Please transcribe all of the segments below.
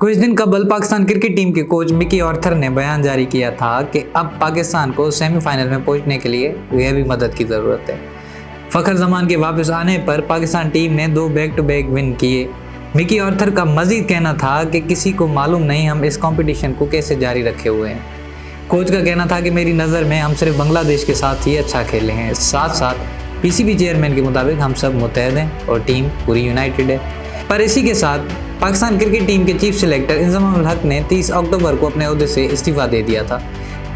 कुछ दिन कबल पाकिस्तान क्रिकेट टीम के कोच मिकी ऑर्थर ने बयान जारी किया था कि अब पाकिस्तान को सेमीफाइनल में पहुंचने के लिए वह भी मदद की ज़रूरत है। फ़खर जमान के वापस आने पर पाकिस्तान टीम ने 2 बैक टू बैक विन किए। मिकी ऑर्थर का मज़ीद कहना था कि किसी को मालूम नहीं हम इस कंपटीशन को कैसे जारी रखे हुए हैं। कोच का कहना था कि मेरी नज़र में हम सिर्फ बांग्लादेश के साथ ही अच्छा खेले हैं। साथ साथ पीसीबी चेयरमैन के मुताबिक हम सब मुतहद हैं और टीम पूरी यूनाइटेड है। पर इसी के साथ पाकिस्तान क्रिकेट टीम के चीफ सिलेक्टर इंजमाम उल हक ने 30 अक्टूबर को अपने ओहदे से इस्तीफ़ा दे दिया था।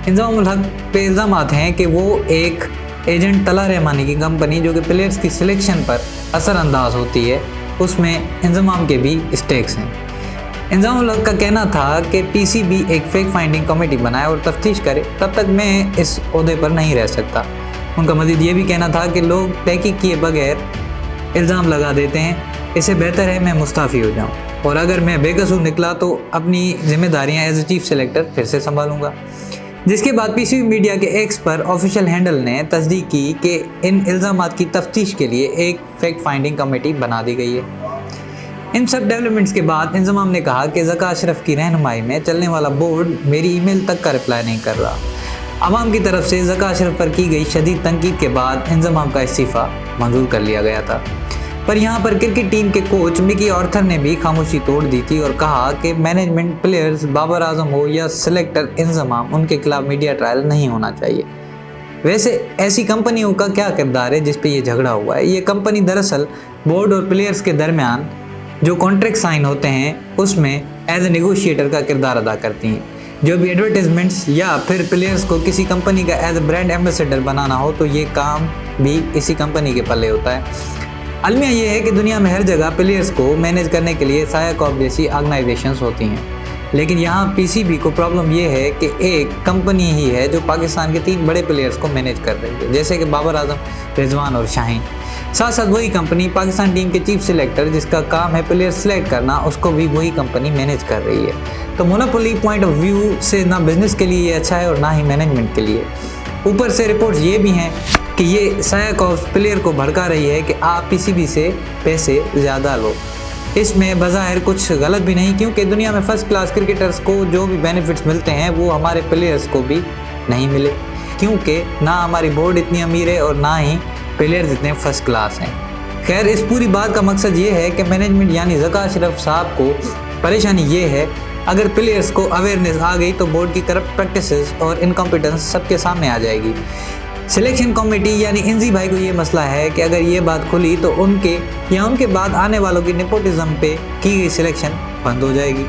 इंजमाम उल हक पे इल्ज़ामात हैं कि वो एक एजेंट तला रहमानी की कंपनी जो कि प्लेयर्स की सिलेक्शन पर असरअंदाज होती है, उसमें इंजमाम के भी स्टेक्स हैं। इंजमाम उल हक का कहना था कि पीसीबी एक फैक्ट फाइंडिंग कमेटी बनाए और तफ्तीश करे, तब तक मैं इस ओहदे पर नहीं रह सकता। उनका मज़ीद ये भी कहना था कि लोग तहकीक किए बगैर इल्ज़ाम लगा देते हैं, इससे बेहतर है मैं मुस्ताफ़ी हो जाऊं और अगर मैं बेकसूर निकला तो अपनी जिम्मेदारियां एज ए चीफ सेलेक्टर फिर से संभालूंगा। जिसके बाद पीसीबी मीडिया के एक्स पर ऑफिशियल हैंडल ने तस्दीक की कि इन इल्ज़ामात की तफ्तीश के लिए एक फैक्ट फाइंडिंग कमेटी बना दी गई है। इन सब डेवलपमेंट्स के बाद इंजमाम ने कहा कि ज़का अशरफ की रहनुमाई में चलने वाला बोर्ड मेरी ईमेल तक का रिप्लाई नहीं कर रहा। अवाम की तरफ से ज़का अशरफ पर की गई शदीद तनकीद के बाद इंजमाम का इस्तीफ़ा मंजूर कर लिया गया था। पर यहाँ पर क्रिकेट टीम के कोच मिकी ऑर्थर ने भी खामोशी तोड़ दी थी और कहा कि मैनेजमेंट, प्लेयर्स, बाबर आजम हो या सिलेक्टर इंजमाम, उनके खिलाफ मीडिया ट्रायल नहीं होना चाहिए। वैसे ऐसी कंपनियों का क्या किरदार है जिस पे ये झगड़ा हुआ है? ये कंपनी दरअसल बोर्ड और प्लेयर्स के दरमियान जो कॉन्ट्रैक्ट साइन होते हैं उसमें एज ए नेगोशिएटर का किरदार अदा करती हैं। जो भी एडवर्टाइजमेंट्स या फिर प्लेयर्स को किसी कंपनी का एज ए ब्रांड एम्बेसडर बनाना हो तो ये काम भी इसी कंपनी के पल्ले होता है। अलमिया ये है कि दुनिया में हर जगह प्लेयर्स को मैनेज करने के लिए साया कॉर्प जैसी ऑर्गेनाइजेशंस होती हैं, लेकिन यहाँ पीसीबी को प्रॉब्लम ये है कि एक कंपनी ही है जो पाकिस्तान के 3 बड़े प्लेयर्स को मैनेज कर रही है, जैसे कि बाबर आजम, रिजवान और शाहीन। साथ साथ वही कंपनी पाकिस्तान टीम के चीफ सिलेक्टर जिसका काम है प्लेयर सिलेक्ट करना, उसको भी वही कंपनी मैनेज कर रही है। तो मोनोपोली पॉइंट ऑफ व्यू से ना बिजनेस के लिए ये अच्छा है और ना ही मैनेजमेंट के लिए। ऊपर से रिपोर्ट्स ये भी हैं कि ये साया कॉर्प प्लेयर को भड़का रही है कि आप पीसीबी से पैसे ज़्यादा लो। इसमें बज़ाहिर कुछ गलत भी नहीं, क्योंकि दुनिया में फर्स्ट क्लास क्रिकेटर्स को जो भी बेनिफिट्स मिलते हैं वो हमारे प्लेयर्स को भी नहीं मिले, क्योंकि ना हमारी बोर्ड इतनी अमीर है और ना ही प्लेयर्स इतने फर्स्ट क्लास हैं। खैर, इस पूरी बात का मकसद ये है कि मैनेजमेंट यानी ज़का अशरफ साहब को परेशानी ये है, अगर प्लेयर्स को अवेयरनेस आ गई तो बोर्ड की करप्ट प्रैक्टिसेस और इनकॉम्पिटेंस सबके सामने आ जाएगी। सिलेक्शन कमेटी यानी इंजी भाई को ये मसला है कि अगर ये बात खुली तो उनके या उनके बाद आने वालों की नेपोटिज्म पे की गई सिलेक्शन बंद हो जाएगी।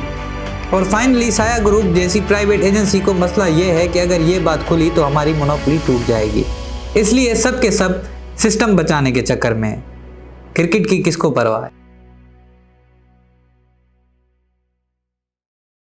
और फाइनली साया ग्रुप जैसी प्राइवेट एजेंसी को मसला ये है कि अगर ये बात खुली तो हमारी मोनोपोली टूट जाएगी। इसलिए सब के सब सिस्टम बचाने के चक्कर में क्रिकेट की किसको परवाह है।